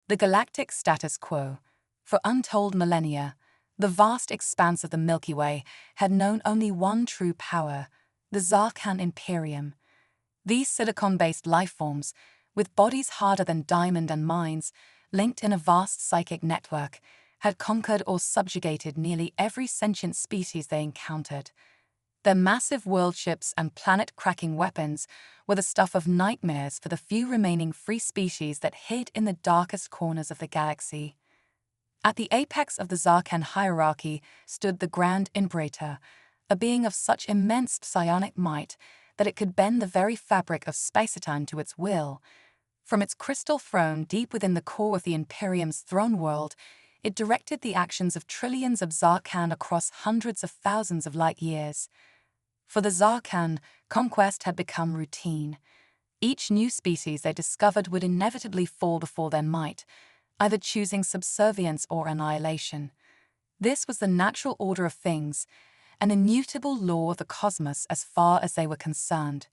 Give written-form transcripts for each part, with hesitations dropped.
The galactic status quo. For untold millennia, the vast expanse of the Milky Way had known only one true power, the Zarkhan Imperium. These silicon-based lifeforms, with bodies harder than diamond and mines, linked in a vast psychic network, had conquered or subjugated nearly every sentient species they encountered. Their massive world ships and planet-cracking weapons were the stuff of nightmares for the few remaining free species that hid in the darkest corners of the galaxy. At the apex of the Zarkhan hierarchy stood the Grand Imperator, a being of such immense psionic might that it could bend the very fabric of space-time to its will. From its crystal throne deep within the core of the Imperium's throne world, it directed the actions of trillions of Zarkhan across hundreds of thousands of light years. For the Zarkhan, conquest had become routine. Each new species they discovered would inevitably fall before their might, either choosing subservience or annihilation. This was the natural order of things, an immutable law of the cosmos as far as they were concerned.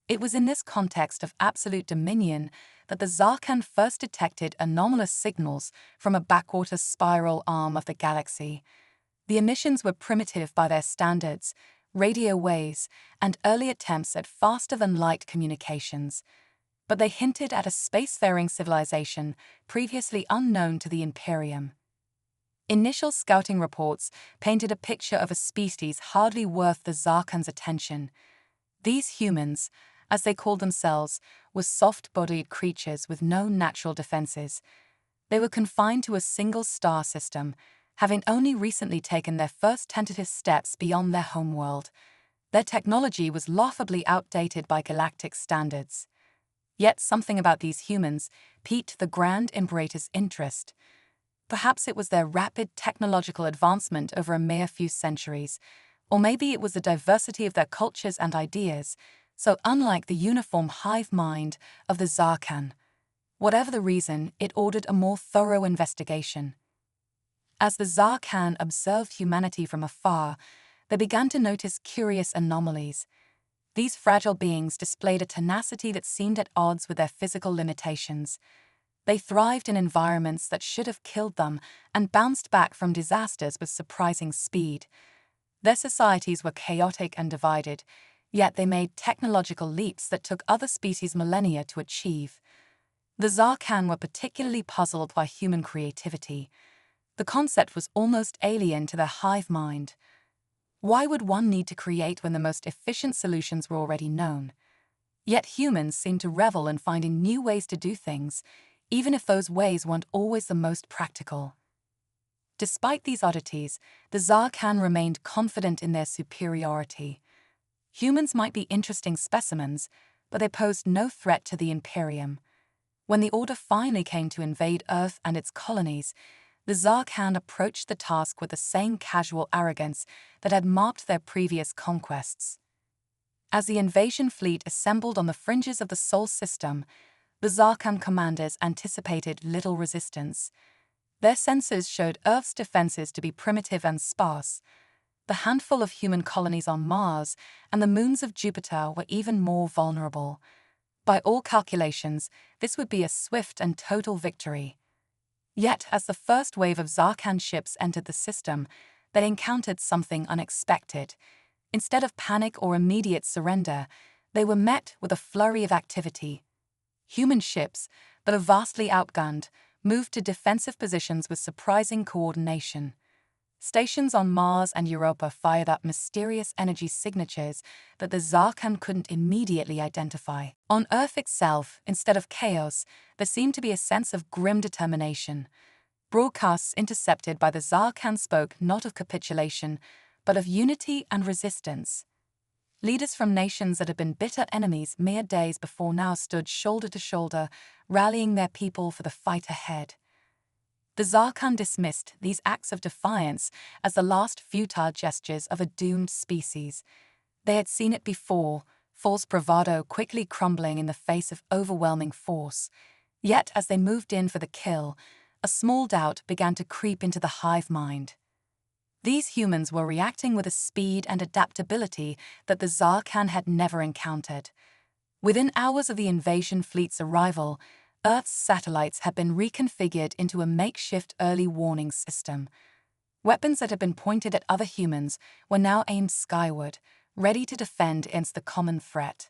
It was in this context of absolute dominion that the Zarkhan first detected anomalous signals from a backwater spiral arm of the galaxy. The emissions were primitive by their standards, radio waves, and early attempts at faster-than-light communications, but they hinted at a spacefaring civilization previously unknown to the Imperium. Initial scouting reports painted a picture of a species hardly worth the Zarkhan's attention. These humans, as they called themselves, were soft-bodied creatures with no natural defenses. They were confined to a single star system, having only recently taken their first tentative steps beyond their homeworld. Their technology was laughably outdated by galactic standards. Yet something about these humans piqued the Grand Imperator's interest. Perhaps it was their rapid technological advancement over a mere few centuries, or maybe it was the diversity of their cultures and ideas, so unlike the uniform hive mind of the Zarkhan. Whatever the reason, it ordered a more thorough investigation. As the Zarkhan observed humanity from afar, they began to notice curious anomalies. These fragile beings displayed a tenacity that seemed at odds with their physical limitations. They thrived in environments that should have killed them and bounced back from disasters with surprising speed. Their societies were chaotic and divided, yet they made technological leaps that took other species millennia to achieve. The Zarkhan were particularly puzzled by human creativity. The concept was almost alien to their hive mind. Why would one need to create when the most efficient solutions were already known? Yet humans seemed to revel in finding new ways to do things, even if those ways weren't always the most practical. Despite these oddities, the Zarkhan remained confident in their superiority. Humans might be interesting specimens, but they posed no threat to the Imperium. When the order finally came to invade Earth and its colonies, the Zarkhan approached the task with the same casual arrogance that had marked their previous conquests. As the invasion fleet assembled on the fringes of the Sol system, the Zarkhan commanders anticipated little resistance. Their sensors showed Earth's defenses to be primitive and sparse. The handful of human colonies on Mars and the moons of Jupiter were even more vulnerable. By all calculations, this would be a swift and total victory. Yet, as the first wave of Zarkhan ships entered the system, they encountered something unexpected. Instead of panic or immediate surrender, they were met with a flurry of activity. Human ships, that are vastly outgunned, moved to defensive positions with surprising coordination. Stations on Mars and Europa fired up mysterious energy signatures that the Zarkhan couldn't immediately identify. On Earth itself, instead of chaos, there seemed to be a sense of grim determination. Broadcasts intercepted by the Zarkhan spoke not of capitulation, but of unity and resistance. Leaders from nations that had been bitter enemies mere days before now stood shoulder to shoulder, rallying their people for the fight ahead. The Zarkhan dismissed these acts of defiance as the last futile gestures of a doomed species. They had seen it before, false bravado quickly crumbling in the face of overwhelming force. Yet, as they moved in for the kill, a small doubt began to creep into the hive mind. These humans were reacting with a speed and adaptability that the Zarkhan had never encountered. Within hours of the invasion fleet's arrival, Earth's satellites had been reconfigured into a makeshift early warning system. Weapons that had been pointed at other humans were now aimed skyward, ready to defend against the common threat.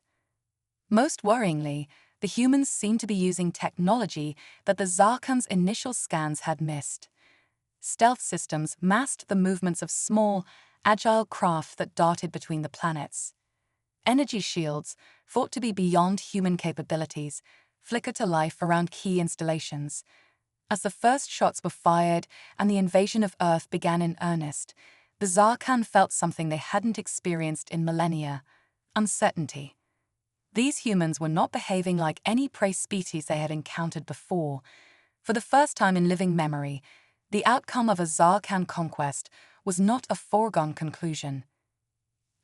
Most worryingly, the humans seemed to be using technology that the Zarkan's initial scans had missed. Stealth systems masked the movements of small, agile craft that darted between the planets. Energy shields, thought to be beyond human capabilities, flickered to life around key installations. As the first shots were fired and the invasion of Earth began in earnest, the Zarkan felt something they hadn't experienced in millennia: uncertainty. These humans were not behaving like any prey species they had encountered before. For the first time in living memory, the outcome of a Zarkan conquest was not a foregone conclusion.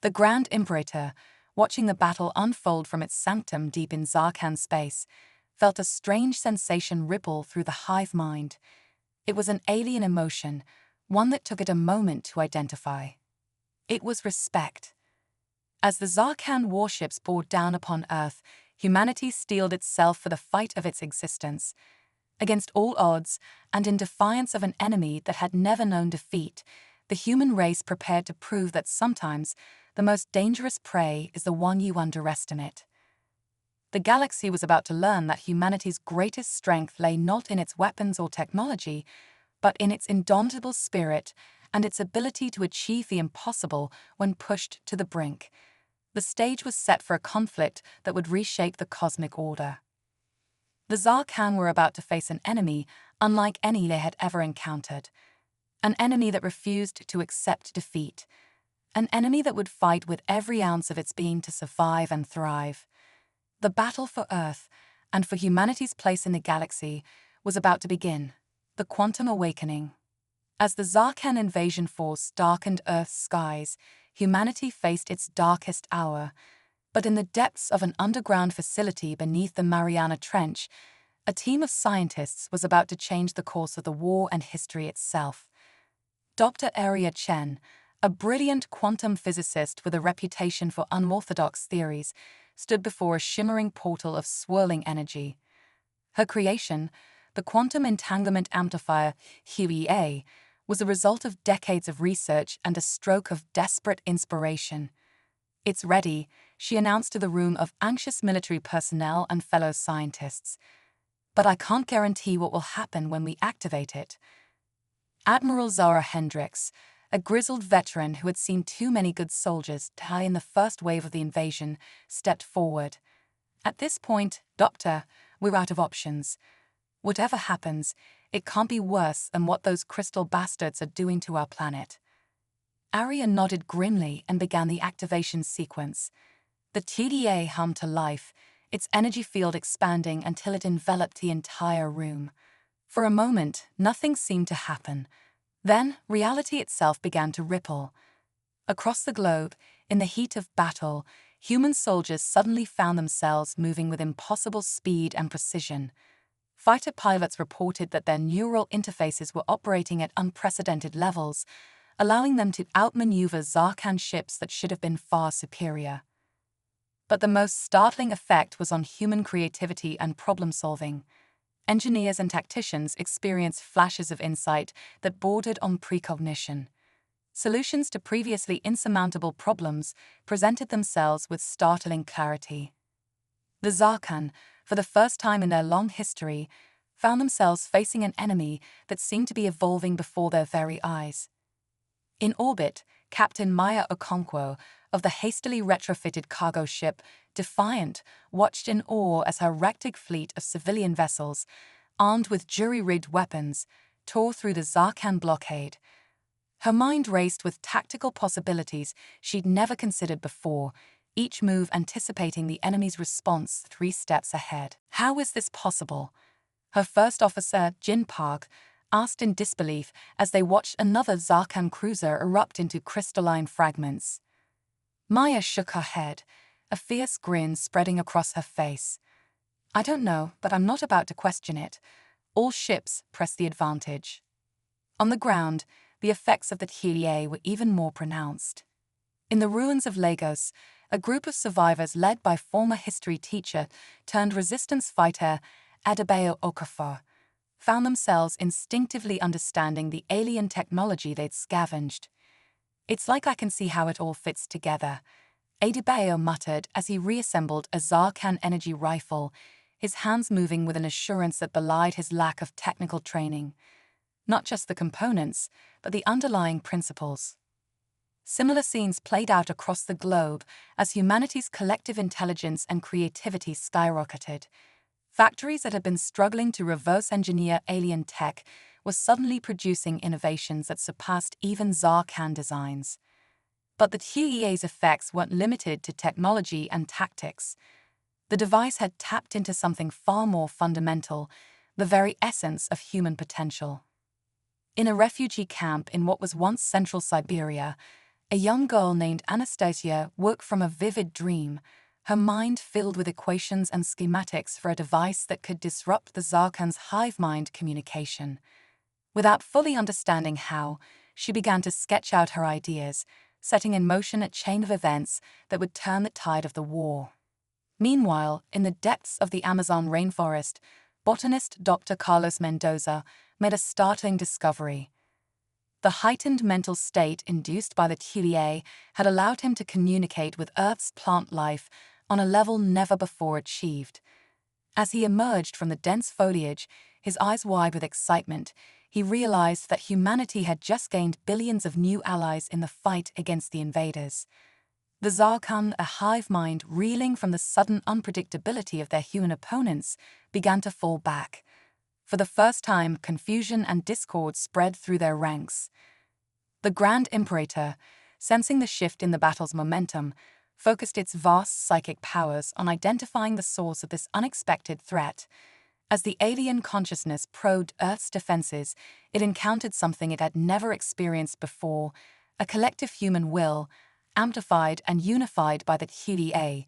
The Grand Imperator, watching the battle unfold from its sanctum deep in Zarkan space, felt a strange sensation ripple through the hive mind. It was an alien emotion, one that took it a moment to identify. It was respect. As the Zarkan warships bore down upon Earth, humanity steeled itself for the fight of its existence. Against all odds, and in defiance of an enemy that had never known defeat, the human race prepared to prove that sometimes the most dangerous prey is the one you underestimate. The galaxy was about to learn that humanity's greatest strength lay not in its weapons or technology, but in its indomitable spirit and its ability to achieve the impossible when pushed to the brink. The stage was set for a conflict that would reshape the cosmic order. The Zarkan were about to face an enemy unlike any they had ever encountered. An enemy that refused to accept defeat. An enemy that would fight with every ounce of its being to survive and thrive. The battle for Earth, and for humanity's place in the galaxy, was about to begin. The Quantum Awakening. As the Zarkan invasion force darkened Earth's skies, humanity faced its darkest hour. But in the depths of an underground facility beneath the Mariana Trench, a team of scientists was about to change the course of the war and history itself. Dr. Aria Chen, a brilliant quantum physicist with a reputation for unorthodox theories, stood before a shimmering portal of swirling energy. Her creation, the quantum entanglement amplifier HFY, was the result of decades of research and a stroke of desperate inspiration. "It's ready," she announced to the room of anxious military personnel and fellow scientists. "But I can't guarantee what will happen when we activate it." Admiral Zara Hendricks, a grizzled veteran who had seen too many good soldiers die in the first wave of the invasion, stepped forward. "At this point, Doctor, we're out of options. Whatever happens, it can't be worse than what those crystal bastards are doing to our planet." Aria nodded grimly and began the activation sequence. The TDA hummed to life, its energy field expanding until it enveloped the entire room. For a moment, nothing seemed to happen. Then, reality itself began to ripple. Across the globe, in the heat of battle, human soldiers suddenly found themselves moving with impossible speed and precision. Fighter pilots reported that their neural interfaces were operating at unprecedented levels, allowing them to outmaneuver Zarkan ships that should have been far superior. But the most startling effect was on human creativity and problem-solving. Engineers and tacticians experienced flashes of insight that bordered on precognition. Solutions to previously insurmountable problems presented themselves with startling clarity. The Zarkan, for the first time in their long history, found themselves facing an enemy that seemed to be evolving before their very eyes. In orbit, Captain Maya Okonkwo of the hastily retrofitted cargo ship Defiant watched in awe as her Galactic fleet of civilian vessels, armed with jury-rigged weapons, tore through the Zarkan blockade. Her mind raced with tactical possibilities she'd never considered before, each move anticipating the enemy's response 3 steps ahead. How is this possible? Her first officer, Jin Park, asked in disbelief as they watched another Zarkan cruiser erupt into crystalline fragments. Maya shook her head, a fierce grin spreading across her face. "I don't know, but I'm not about to question it. All ships press the advantage." On the ground, the effects of the TDA were even more pronounced. In the ruins of Lagos, a group of survivors led by former history teacher turned resistance fighter Adebayo Okafor, found themselves instinctively understanding the alien technology they'd scavenged. "It's like I can see how it all fits together," Adebayo muttered as he reassembled a Zarkan energy rifle, his hands moving with an assurance that belied his lack of technical training. Not just the components, but the underlying principles. Similar scenes played out across the globe as humanity's collective intelligence and creativity skyrocketed. Factories that had been struggling to reverse engineer alien tech were suddenly producing innovations that surpassed even Zarkan designs. But the HFY's effects weren't limited to technology and tactics. The device had tapped into something far more fundamental, the very essence of human potential. In a refugee camp in what was once central Siberia, a young girl named Anastasia woke from a vivid dream, her mind filled with equations and schematics for a device that could disrupt the Zarkan's hive mind communication. Without fully understanding how, she began to sketch out her ideas, setting in motion a chain of events that would turn the tide of the war. Meanwhile, in the depths of the Amazon rainforest, botanist Dr. Carlos Mendoza made a startling discovery. The heightened mental state induced by the HFY had allowed him to communicate with Earth's plant life on a level never before achieved. As he emerged from the dense foliage, his eyes wide with excitement, he realized that humanity had just gained billions of new allies in the fight against the invaders. The Zarkan, a hive mind reeling from the sudden unpredictability of their human opponents, began to fall back. For the first time, confusion and discord spread through their ranks. The Grand Imperator, sensing the shift in the battle's momentum, focused its vast psychic powers on identifying the source of this unexpected threat. As the alien consciousness probed Earth's defenses, it encountered something it had never experienced before, a collective human will, amplified and unified by the HFY,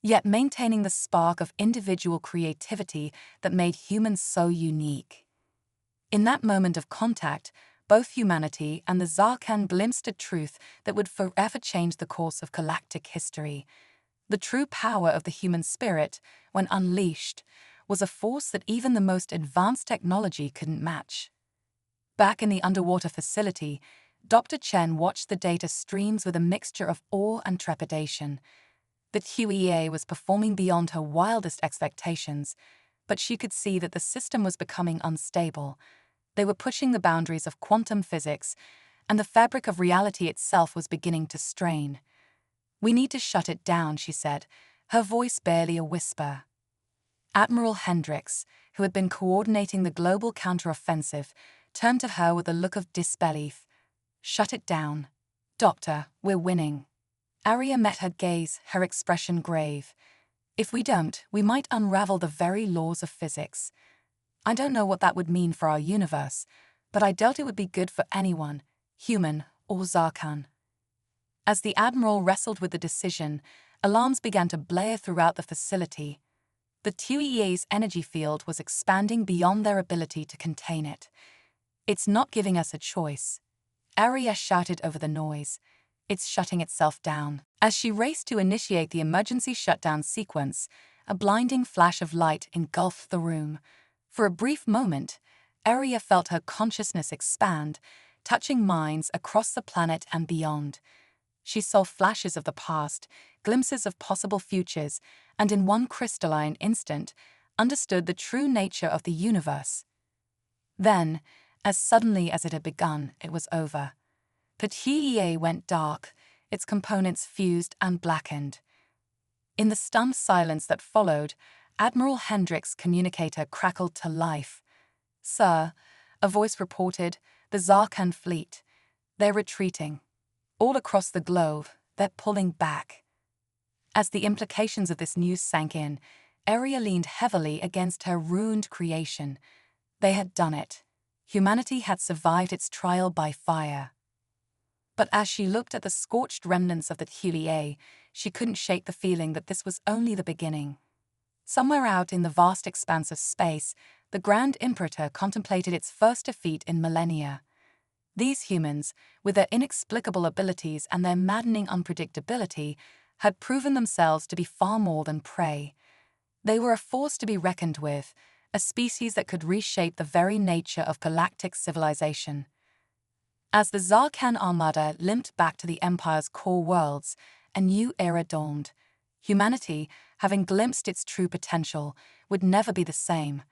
yet maintaining the spark of individual creativity that made humans so unique. In that moment of contact, both humanity and the Zarkan glimpsed a truth that would forever change the course of galactic history. The true power of the human spirit, when unleashed, was a force that even the most advanced technology couldn't match. Back in the underwater facility, Dr. Chen watched the data streams with a mixture of awe and trepidation. The HFY was performing beyond her wildest expectations, but she could see that the system was becoming unstable. They were pushing the boundaries of quantum physics, and the fabric of reality itself was beginning to strain. "We need to shut it down," she said, her voice barely a whisper. Admiral Hendricks, who had been coordinating the global counteroffensive, turned to her with a look of disbelief. "Shut it down. Doctor, we're winning." Arya met her gaze, her expression grave. "If we don't, we might unravel the very laws of physics. I don't know what that would mean for our universe, but I doubt it would be good for anyone, human or Zarkan." As the Admiral wrestled with the decision, alarms began to blare throughout the facility. The HFY's energy field was expanding beyond their ability to contain it. "It's not giving us a choice," Arya shouted over the noise. "It's shutting itself down." As she raced to initiate the emergency shutdown sequence, a blinding flash of light engulfed the room. For a brief moment, Arya felt her consciousness expand, touching minds across the planet and beyond. She saw flashes of the past, glimpses of possible futures, and in one crystalline instant, understood the true nature of the universe. Then, as suddenly as it had begun, it was over. The HFY went dark, its components fused and blackened. In the stunned silence that followed, Admiral Hendricks' communicator crackled to life. "Sir," a voice reported, "the Zarkan fleet. They're retreating. All across the globe, they're pulling back." As the implications of this news sank in, Arya leaned heavily against her ruined creation. They had done it. Humanity had survived its trial by fire. But as she looked at the scorched remnants of the HFY, she couldn't shake the feeling that this was only the beginning. Somewhere out in the vast expanse of space, the Grand Imperator contemplated its first defeat in millennia. These humans, with their inexplicable abilities and their maddening unpredictability, had proven themselves to be far more than prey. They were a force to be reckoned with, a species that could reshape the very nature of galactic civilization. As the Zarkan Armada limped back to the Empire's core worlds, a new era dawned. Humanity, having glimpsed its true potential, would never be the same.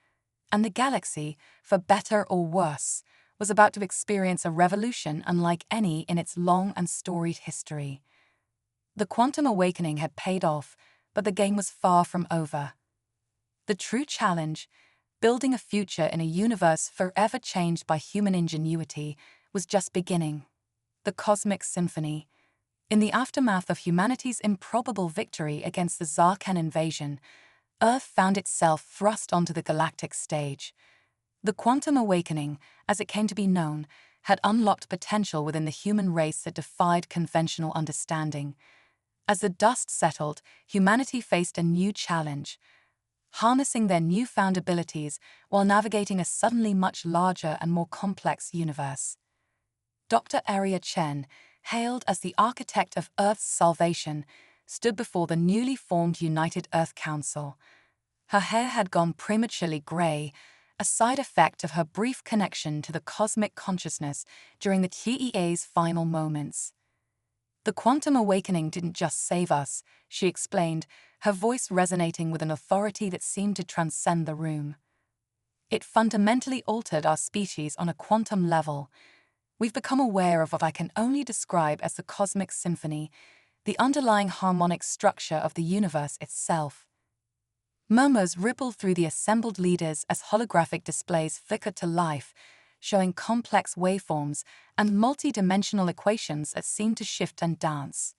And the galaxy, for better or worse, was about to experience a revolution unlike any in its long and storied history. The quantum awakening had paid off, but the game was far from over. The true challenge, building a future in a universe forever changed by human ingenuity, was just beginning. The Cosmic Symphony. In the aftermath of humanity's improbable victory against the Zarkan invasion, Earth found itself thrust onto the galactic stage. The Quantum Awakening, as it came to be known, had unlocked potential within the human race that defied conventional understanding. As the dust settled, humanity faced a new challenge, harnessing their newfound abilities while navigating a suddenly much larger and more complex universe. Dr. Arya Chen, hailed as the architect of Earth's salvation, stood before the newly formed United Earth Council. Her hair had gone prematurely grey, a side effect of her brief connection to the cosmic consciousness during the TEA's final moments. The quantum awakening didn't just save us, she explained, her voice resonating with an authority that seemed to transcend the room. It fundamentally altered our species on a quantum level. We've become aware of what I can only describe as the cosmic symphony, the underlying harmonic structure of the universe itself. Murmurs rippled through the assembled leaders as holographic displays flickered to life, showing complex waveforms and multi-dimensional equations that seemed to shift and dance.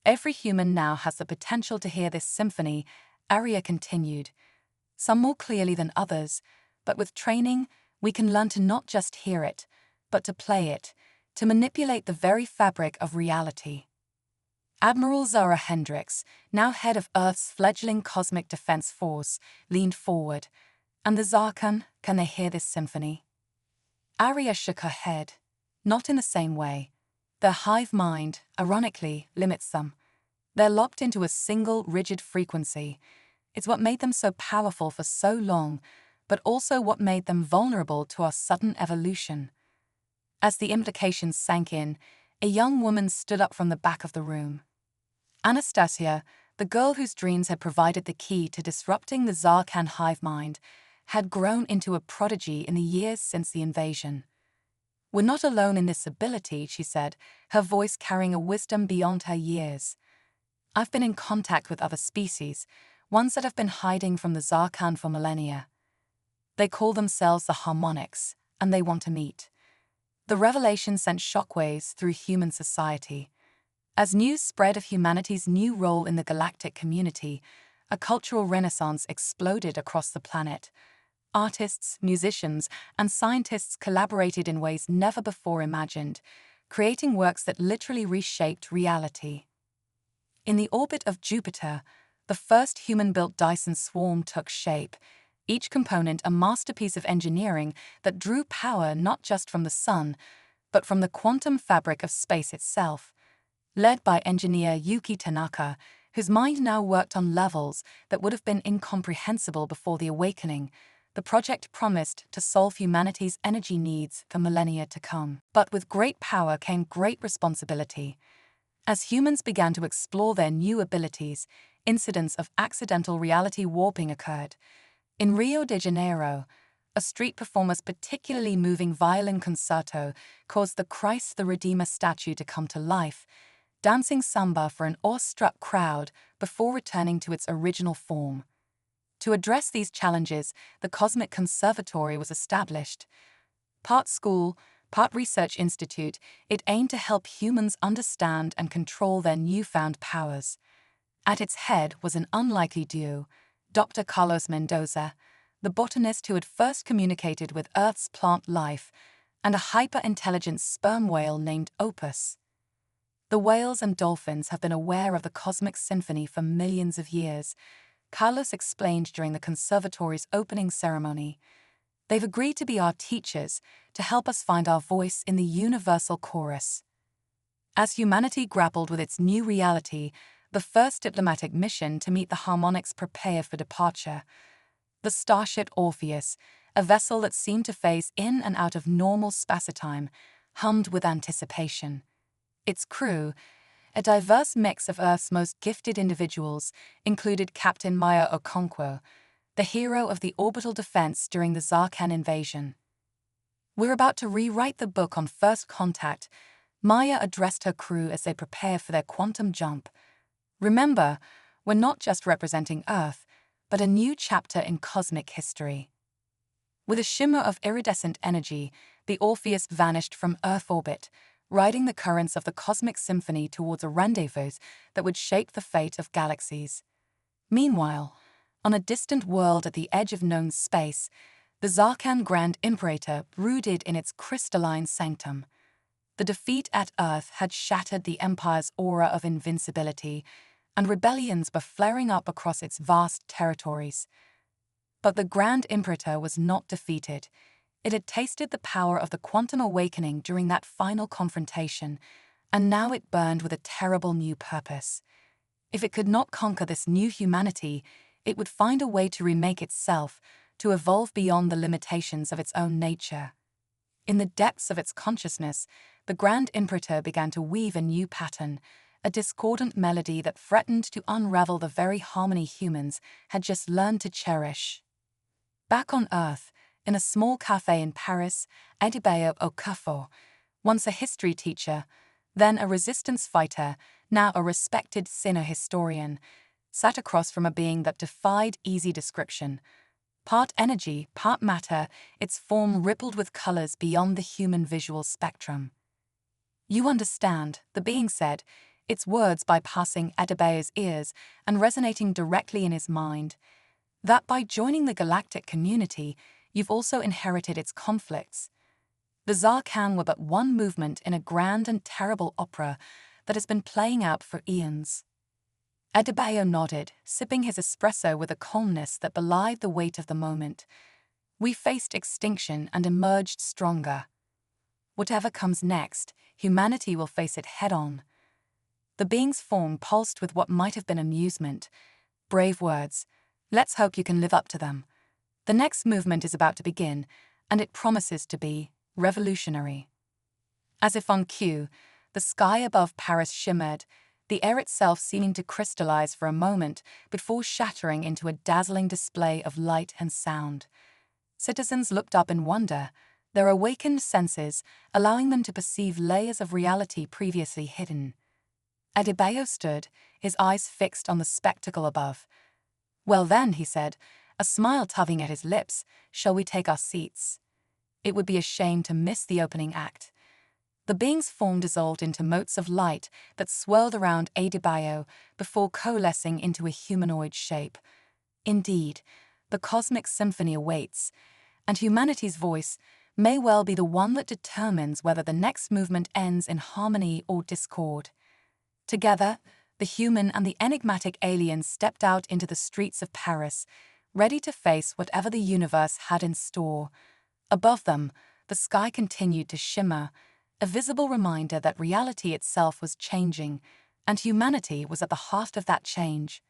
Every human now has the potential to hear this symphony, Arya continued. Some more clearly than others, but with training, we can learn to not just hear it, but to play it, to manipulate the very fabric of reality. Admiral Zara Hendricks, now head of Earth's fledgling cosmic defense force, leaned forward. And the Zarkan, can they hear this symphony? Arya shook her head. Not in the same way. Their hive mind, ironically, limits them. They're locked into a single, rigid frequency. It's what made them so powerful for so long, but also what made them vulnerable to our sudden evolution. As the implications sank in, a young woman stood up from the back of the room. Anastasia, the girl whose dreams had provided the key to disrupting the Zarkan hive mind, had grown into a prodigy in the years since the invasion. We're not alone in this ability, she said, her voice carrying a wisdom beyond her years. I've been in contact with other species, ones that have been hiding from the Zarkan for millennia. They call themselves the Harmonics, and they want to meet. The revelation sent shockwaves through human society. As news spread of humanity's new role in the galactic community, a cultural renaissance exploded across the planet. Artists, musicians, and scientists collaborated in ways never before imagined, creating works that literally reshaped reality. In the orbit of Jupiter, the first human-built Dyson swarm took shape, each component a masterpiece of engineering that drew power not just from the sun, but from the quantum fabric of space itself. Led by engineer Yuki Tanaka, whose mind now worked on levels that would have been incomprehensible before the awakening, the project promised to solve humanity's energy needs for millennia to come. But with great power came great responsibility. As humans began to explore their new abilities, incidents of accidental reality warping occurred. In Rio de Janeiro, a street performer's particularly moving violin concerto caused the Christ the Redeemer statue to come to life, dancing samba for an awestruck crowd before returning to its original form. To address these challenges, the Cosmic Conservatory was established. Part school, part research institute, it aimed to help humans understand and control their newfound powers. At its head was an unlikely duo, Dr. Carlos Mendoza, the botanist who had first communicated with Earth's plant life, and a hyper-intelligent sperm whale named Opus. The whales and dolphins have been aware of the cosmic symphony for millions of years, Carlos explained during the conservatory's opening ceremony. They've agreed to be our teachers, to help us find our voice in the universal chorus. As humanity grappled with its new reality, the first diplomatic mission to meet the Harmonics prepared for departure. The starship Orpheus, a vessel that seemed to phase in and out of normal spacetime, hummed with anticipation. Its crew, a diverse mix of Earth's most gifted individuals, included Captain Maya Okonkwo, the hero of the orbital defense during the Zarkan invasion. "We're about to rewrite the book on first contact," Maya addressed her crew as they prepare for their quantum jump. "Remember, we're not just representing Earth, but a new chapter in cosmic history." With a shimmer of iridescent energy, the Orpheus vanished from Earth orbit, riding the currents of the cosmic symphony towards a rendezvous that would shape the fate of galaxies. Meanwhile, on a distant world at the edge of known space, the Zarkan Grand Imperator brooded in its crystalline sanctum. The defeat at Earth had shattered the Empire's aura of invincibility, and rebellions were flaring up across its vast territories. But the Grand Imperator was not defeated. It had tasted the power of the quantum awakening during that final confrontation, and now it burned with a terrible new purpose. If it could not conquer this new humanity, it would find a way to remake itself, to evolve beyond the limitations of its own nature. In the depths of its consciousness, the Grand Imperator began to weave a new pattern, a discordant melody that threatened to unravel the very harmony humans had just learned to cherish. Back on Earth, in a small cafe in Paris, Adebayo Okafor, once a history teacher, then a resistance fighter, now a respected historian, sat across from a being that defied easy description. Part energy, part matter, its form rippled with colors beyond the human visual spectrum. "You understand," the being said, its words bypassing Adebayo's ears and resonating directly in his mind, "that by joining the galactic community, you've also inherited its conflicts. The Zarkan were but one movement in a grand and terrible opera that has been playing out for eons." Adebayo nodded, sipping his espresso with a calmness that belied the weight of the moment. "We faced extinction and emerged stronger. Whatever comes next, humanity will face it head-on." The being's form pulsed with what might have been amusement. "Brave words. Let's hope you can live up to them. The next movement is about to begin, and it promises to be revolutionary." As if on cue, the sky above Paris shimmered, the air itself seeming to crystallize for a moment before shattering into a dazzling display of light and sound. Citizens looked up in wonder, their awakened senses allowing them to perceive layers of reality previously hidden. Adebayo stood, his eyes fixed on the spectacle above. "Well then," he said, a smile tugging at his lips, "shall we take our seats? It would be a shame to miss the opening act." The being's form dissolved into motes of light that swirled around Adebayo before coalescing into a humanoid shape. Indeed, the cosmic symphony awaits, and humanity's voice may well be the one that determines whether the next movement ends in harmony or discord. Together, the human and the enigmatic alien stepped out into the streets of Paris, ready to face whatever the universe had in store. Above them, the sky continued to shimmer, a visible reminder that reality itself was changing, and humanity was at the heart of that change.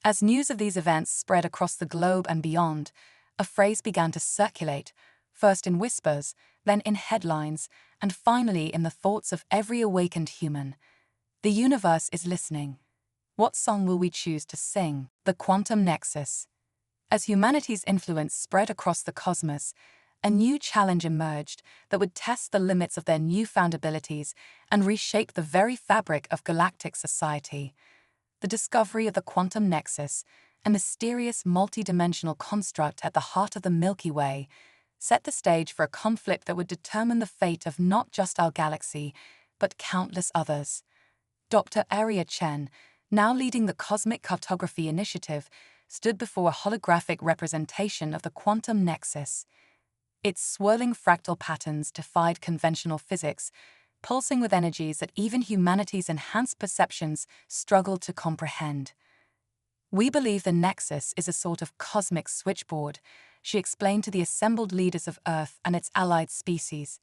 As news of these events spread across the globe and beyond, a phrase began to circulate, first in whispers, then in headlines, and finally in the thoughts of every awakened human. "The universe is listening. What song will we choose to sing?" The quantum nexus. As humanity's influence spread across the cosmos, a new challenge emerged that would test the limits of their newfound abilities and reshape the very fabric of galactic society. The discovery of the quantum nexus, a mysterious multi-dimensional construct at the heart of the Milky Way, set the stage for a conflict that would determine the fate of not just our galaxy, but countless others. Dr. Aria Chen, now leading the Cosmic Cartography Initiative, stood before a holographic representation of the quantum nexus. Its swirling fractal patterns defied conventional physics, pulsing with energies that even humanity's enhanced perceptions struggled to comprehend. "We believe the nexus is a sort of cosmic switchboard," she explained to the assembled leaders of Earth and its allied species.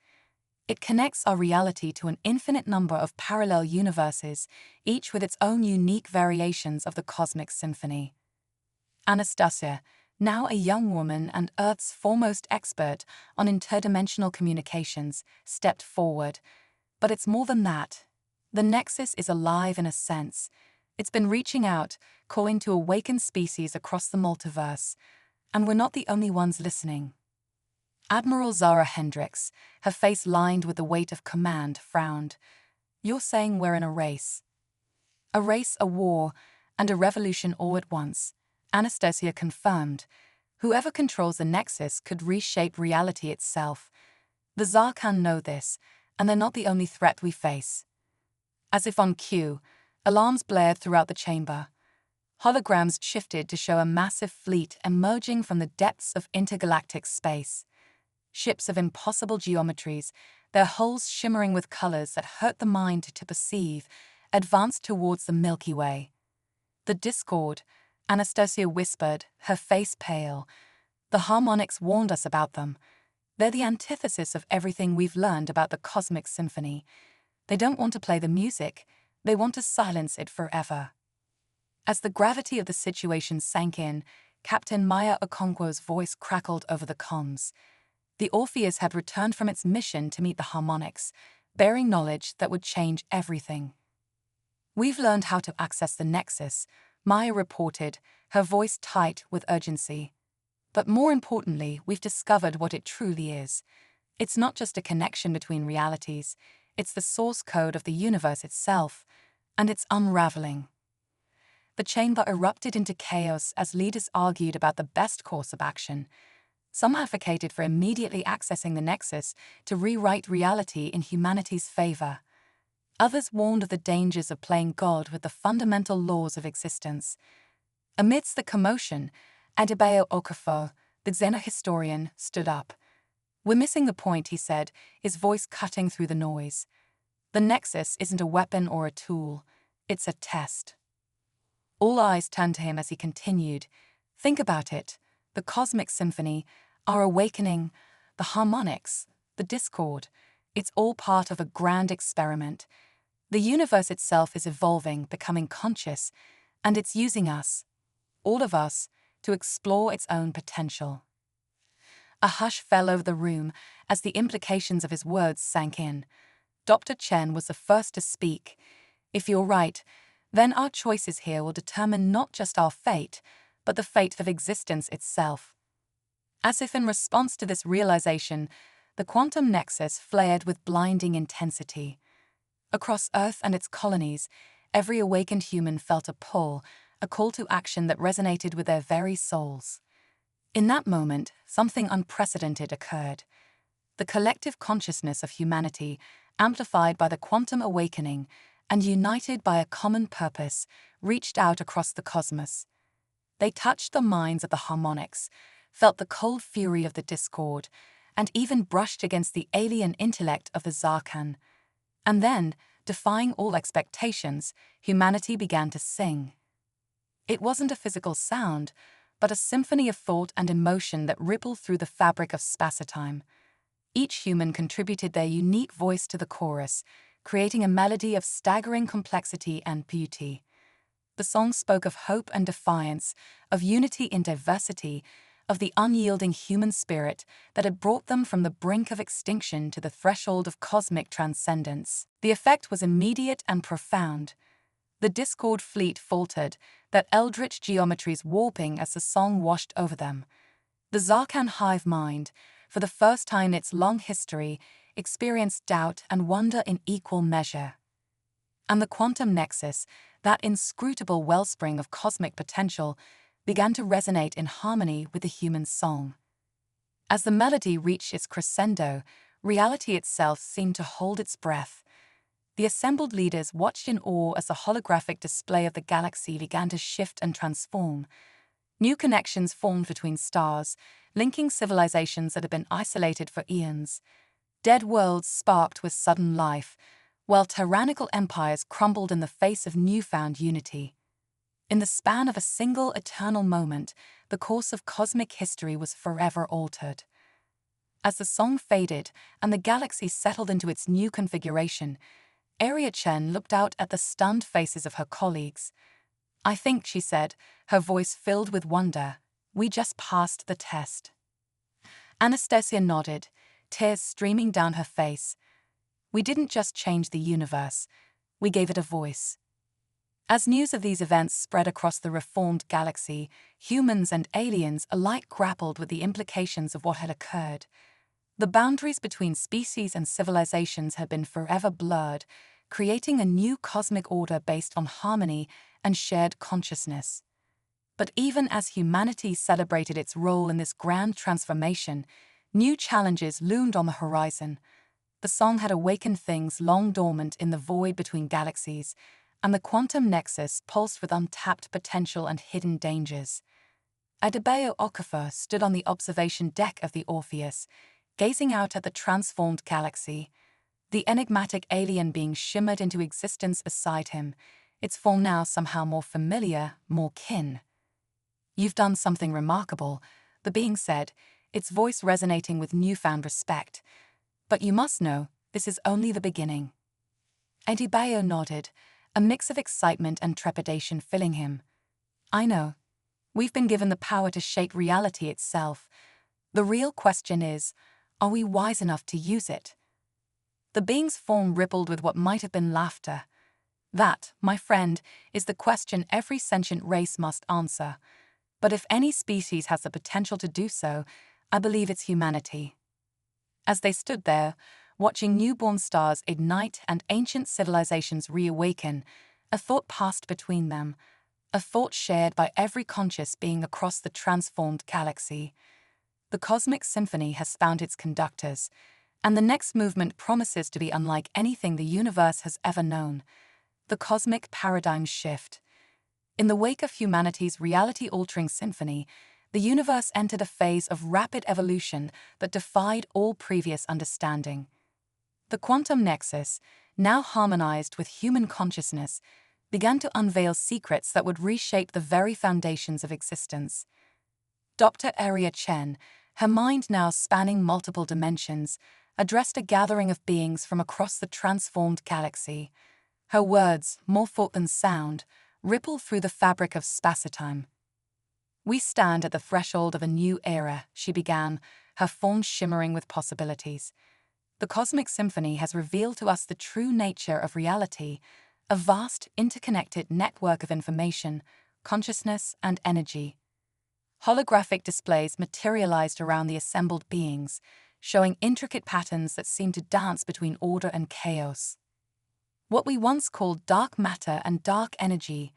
"It connects our reality to an infinite number of parallel universes, each with its own unique variations of the cosmic symphony." Anastasia, now a young woman and Earth's foremost expert on interdimensional communications, stepped forward. But it's more than that. The Nexus is alive in a sense. It's been reaching out, calling to awaken species across the multiverse. And we're not the only ones listening. Admiral Zara Hendricks, her face lined with the weight of command, frowned. "You're saying we're in a race." "A race, a war, and a revolution all at once," Anastasia confirmed. "Whoever controls the Nexus could reshape reality itself. The Zarkhan know this, and they're not the only threat we face." As if on cue, alarms blared throughout the chamber. Holograms shifted to show a massive fleet emerging from the depths of intergalactic space. Ships of impossible geometries, their hulls shimmering with colors that hurt the mind to perceive, advanced towards the Milky Way. "The Discord," Anastasia whispered, her face pale. "The harmonics warned us about them. They're the antithesis of everything we've learned about the cosmic symphony. They don't want to play the music, they want to silence it forever." As the gravity of the situation sank in, Captain Maya Okonkwo's voice crackled over the comms. The Orpheus had returned from its mission to meet the harmonics, bearing knowledge that would change everything. "We've learned how to access the Nexus," Maya reported, her voice tight with urgency. "But more importantly, we've discovered what it truly is. It's not just a connection between realities, it's the source code of the universe itself, and it's unraveling." The chamber erupted into chaos as leaders argued about the best course of action. Some advocated for immediately accessing the Nexus to rewrite reality in humanity's favor. Others warned of the dangers of playing God with the fundamental laws of existence. Amidst the commotion, Adebayo Okafor, the xenohistorian, stood up. "We're missing the point," he said, his voice cutting through the noise. "The Nexus isn't a weapon or a tool. It's a test." All eyes turned to him as he continued. "Think about it. The cosmic symphony, our awakening, the harmonics, the discord. It's all part of a grand experiment. The universe itself is evolving, becoming conscious, and it's using us, all of us, to explore its own potential." A hush fell over the room as the implications of his words sank in. Dr. Chen was the first to speak. "If you're right, then our choices here will determine not just our fate, but the fate of existence itself." As if in response to this realization, the quantum nexus flared with blinding intensity. Across Earth and its colonies, every awakened human felt a pull, a call to action that resonated with their very souls. In that moment, something unprecedented occurred. The collective consciousness of humanity, amplified by the quantum awakening and united by a common purpose, reached out across the cosmos. They touched the minds of the harmonics, felt the cold fury of the discord, and even brushed against the alien intellect of the Zarkhan. And then, defying all expectations, humanity began to sing. It wasn't a physical sound, but a symphony of thought and emotion that rippled through the fabric of spacetime. Each human contributed their unique voice to the chorus, creating a melody of staggering complexity and beauty. The song spoke of hope and defiance, of unity in diversity, of the unyielding human spirit that had brought them from the brink of extinction to the threshold of cosmic transcendence. The effect was immediate and profound. The discord fleet faltered, that eldritch geometries warping as the song washed over them. The Zarkhan hive mind, for the first time in its long history, experienced doubt and wonder in equal measure. And the quantum nexus, that inscrutable wellspring of cosmic potential, began to resonate in harmony with the human song. As the melody reached its crescendo, reality itself seemed to hold its breath. The assembled leaders watched in awe as the holographic display of the galaxy began to shift and transform. New connections formed between stars, linking civilizations that had been isolated for eons. Dead worlds sparked with sudden life, while tyrannical empires crumbled in the face of newfound unity. In the span of a single eternal moment, the course of cosmic history was forever altered. As the song faded and the galaxy settled into its new configuration, Aria Chen looked out at the stunned faces of her colleagues. "I think," she said, her voice filled with wonder, We just passed the test. Anastasia nodded, tears streaming down her face. We didn't just change the universe, we gave it a voice. As news of these events spread across the reformed galaxy, humans and aliens alike grappled with the implications of what had occurred. The boundaries between species and civilizations had been forever blurred, creating a new cosmic order based on harmony and shared consciousness. But even as humanity celebrated its role in this grand transformation, new challenges loomed on the horizon. The song had awakened things long dormant in the void between galaxies, and the quantum nexus pulsed with untapped potential and hidden dangers. Adebayo Okafor stood on the observation deck of the Orpheus, gazing out at the transformed galaxy. The enigmatic alien being shimmered into existence beside him, its form now somehow more familiar, more kin. "You've done something remarkable," the being said, its voice resonating with newfound respect. "But you must know, this is only the beginning." Adebayo nodded, a mix of excitement and trepidation filling him. "I know. We've been given the power to shape reality itself. The real question is, are we wise enough to use it?" The being's form rippled with what might have been laughter. "That, my friend, is the question every sentient race must answer. But if any species has the potential to do so, I believe it's humanity." As they stood there, watching newborn stars ignite and ancient civilizations reawaken, a thought passed between them, a thought shared by every conscious being across the transformed galaxy. The cosmic symphony has found its conductors, and the next movement promises to be unlike anything the universe has ever known. The cosmic paradigm shift. In the wake of humanity's reality-altering symphony, the universe entered a phase of rapid evolution that defied all previous understanding. The quantum nexus, now harmonized with human consciousness, began to unveil secrets that would reshape the very foundations of existence. Dr. Aria Chen, her mind now spanning multiple dimensions, addressed a gathering of beings from across the transformed galaxy. Her words, more thought than sound, ripple through the fabric of space-time. "We stand at the threshold of a new era," she began, her form shimmering with possibilities. "The cosmic symphony has revealed to us the true nature of reality, a vast, interconnected network of information, consciousness, and energy." Holographic displays materialized around the assembled beings, showing intricate patterns that seemed to dance between order and chaos. "What we once called dark matter and dark energy,"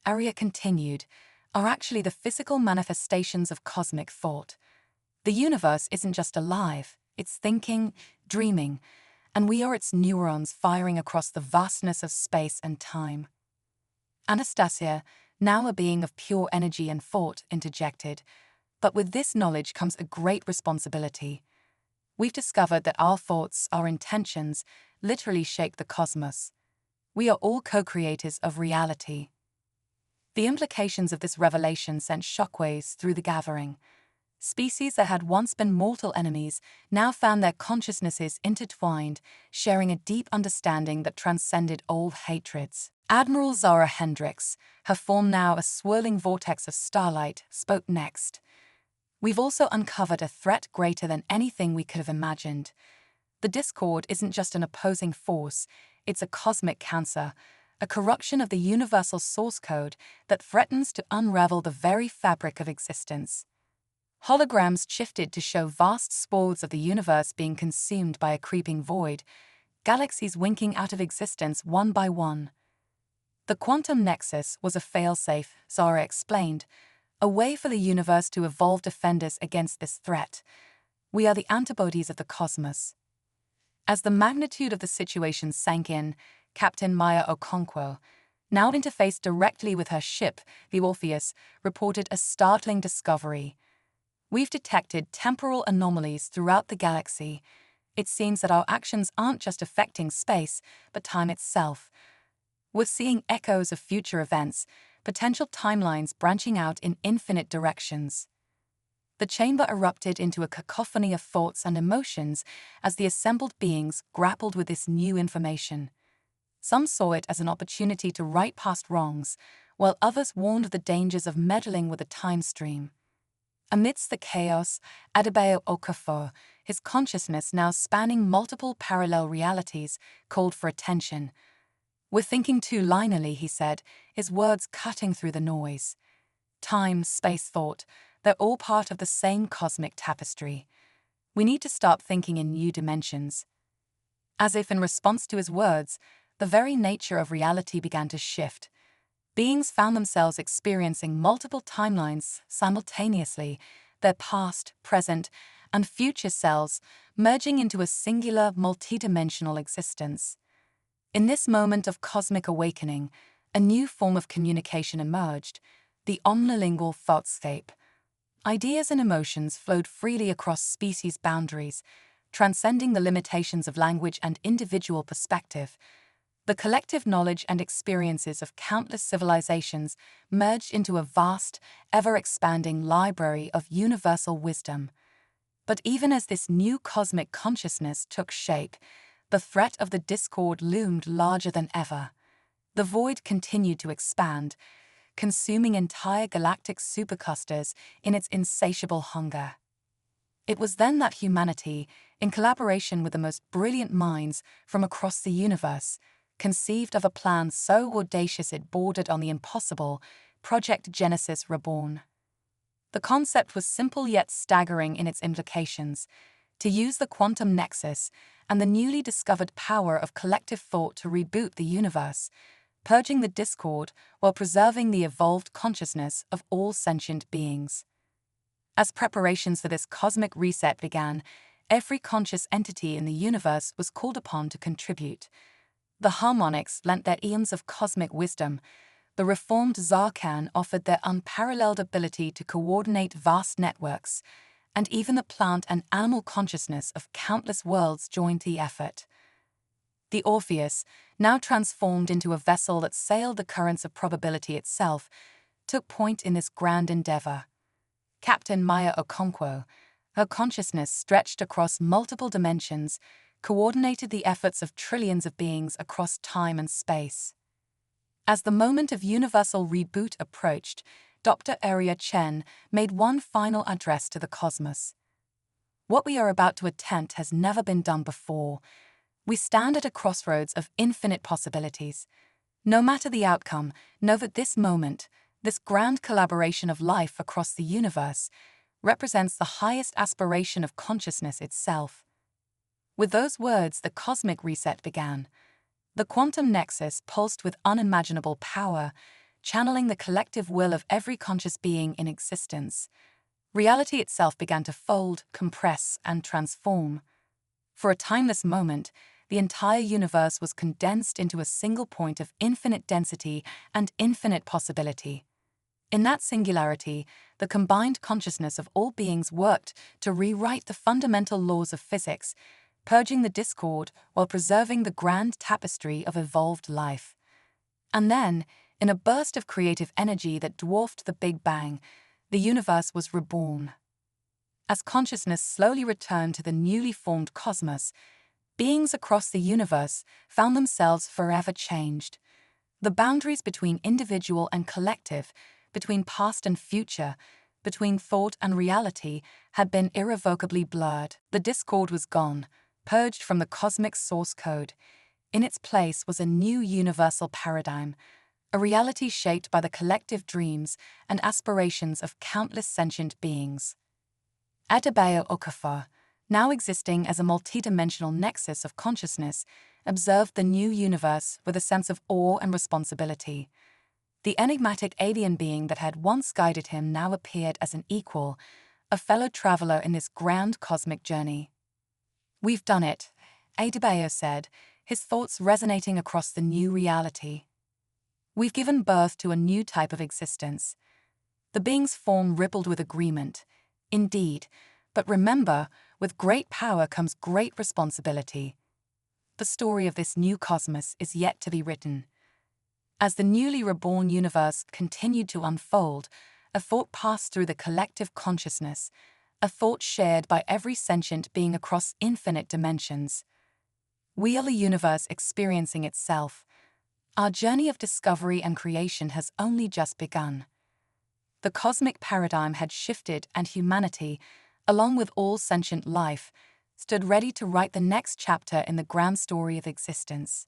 Arya continued, "are actually the physical manifestations of cosmic thought. The universe isn't just alive, it's thinking, dreaming, and we are its neurons firing across the vastness of space and time." Anastasia, now a being of pure energy and thought, interjected, "But with this knowledge comes a great responsibility. We've discovered that our thoughts, our intentions, literally shape the cosmos. We are all co-creators of reality." The implications of this revelation sent shockwaves through the gathering. Species that had once been mortal enemies now found their consciousnesses intertwined, sharing a deep understanding that transcended old hatreds. Admiral Zara Hendricks, her form now a swirling vortex of starlight, spoke next. "We've also uncovered a threat greater than anything we could have imagined. The Discord isn't just an opposing force, it's a cosmic cancer, a corruption of the universal source code that threatens to unravel the very fabric of existence." Holograms shifted to show vast swaths of the universe being consumed by a creeping void, galaxies winking out of existence one by one. The quantum nexus was a failsafe, Zara explained, a way for the universe to evolve defenders against this threat. "We are the antibodies of the cosmos." As the magnitude of the situation sank in, Captain Maya Okonkwo, now interfaced directly with her ship, the Orpheus, reported a startling discovery. "We've detected temporal anomalies throughout the galaxy. It seems that our actions aren't just affecting space, but time itself. We're seeing echoes of future events, potential timelines branching out in infinite directions." The chamber erupted into a cacophony of thoughts and emotions as the assembled beings grappled with this new information. Some saw it as an opportunity to right past wrongs, while others warned of the dangers of meddling with the time stream. Amidst the chaos, Adebayo Okafor, his consciousness now spanning multiple parallel realities, called for attention. "We're thinking too linearly," he said, his words cutting through the noise. Time, space, thought, they're all part of the same cosmic tapestry. We need to start thinking in new dimensions. As if in response to his words, the very nature of reality began to shift. Beings found themselves experiencing multiple timelines simultaneously, their past, present, and future selves merging into a singular, multidimensional existence. In this moment of cosmic awakening, a new form of communication emerged, the omnilingual thoughtscape. Ideas and emotions flowed freely across species boundaries, transcending the limitations of language and individual perspective. The collective knowledge and experiences of countless civilizations merged into a vast, ever-expanding library of universal wisdom. But even as this new cosmic consciousness took shape, the threat of the discord loomed larger than ever. The void continued to expand, consuming entire galactic superclusters in its insatiable hunger. It was then that humanity, in collaboration with the most brilliant minds from across the universe, conceived of a plan so audacious it bordered on the impossible, Project Genesis Reborn. The concept was simple yet staggering in its implications: to use the quantum nexus and the newly discovered power of collective thought to reboot the universe, purging the discord while preserving the evolved consciousness of all sentient beings. As preparations for this cosmic reset began, every conscious entity in the universe was called upon to contribute. The harmonics lent their eons of cosmic wisdom. The reformed Zarkan offered their unparalleled ability to coordinate vast networks, and even the plant and animal consciousness of countless worlds joined the effort. The Orpheus, now transformed into a vessel that sailed the currents of probability itself, took point in this grand endeavor. Captain Maya Okonkwo, her consciousness stretched across multiple dimensions, coordinated the efforts of trillions of beings across time and space. As the moment of universal reboot approached, Dr. Arya Chen made one final address to the cosmos. "What we are about to attempt has never been done before. We stand at a crossroads of infinite possibilities. No matter the outcome, know that this moment, this grand collaboration of life across the universe, represents the highest aspiration of consciousness itself." With those words, the cosmic reset began. The quantum nexus pulsed with unimaginable power, channeling the collective will of every conscious being in existence. Reality itself began to fold, compress, and transform. For a timeless moment, the entire universe was condensed into a single point of infinite density and infinite possibility. In that singularity, the combined consciousness of all beings worked to rewrite the fundamental laws of physics, purging the discord while preserving the grand tapestry of evolved life. And then, in a burst of creative energy that dwarfed the Big Bang, the universe was reborn. As consciousness slowly returned to the newly formed cosmos, beings across the universe found themselves forever changed. The boundaries between individual and collective, between past and future, between thought and reality, had been irrevocably blurred. The discord was gone, purged from the cosmic source code. In its place was a new universal paradigm, a reality shaped by the collective dreams and aspirations of countless sentient beings. Adebayo Okafor, now existing as a multidimensional nexus of consciousness, observed the new universe with a sense of awe and responsibility. The enigmatic alien being that had once guided him now appeared as an equal, a fellow traveler in this grand cosmic journey. "We've done it," Adebayo said, his thoughts resonating across the new reality. "We've given birth to a new type of existence." The being's form rippled with agreement. "Indeed, but remember, with great power comes great responsibility." The story of this new cosmos is yet to be written. As the newly reborn universe continued to unfold, a thought passed through the collective consciousness, a thought shared by every sentient being across infinite dimensions. "We are the universe experiencing itself. Our journey of discovery and creation has only just begun." The cosmic paradigm had shifted, and humanity, along with all sentient life, stood ready to write the next chapter in the grand story of existence.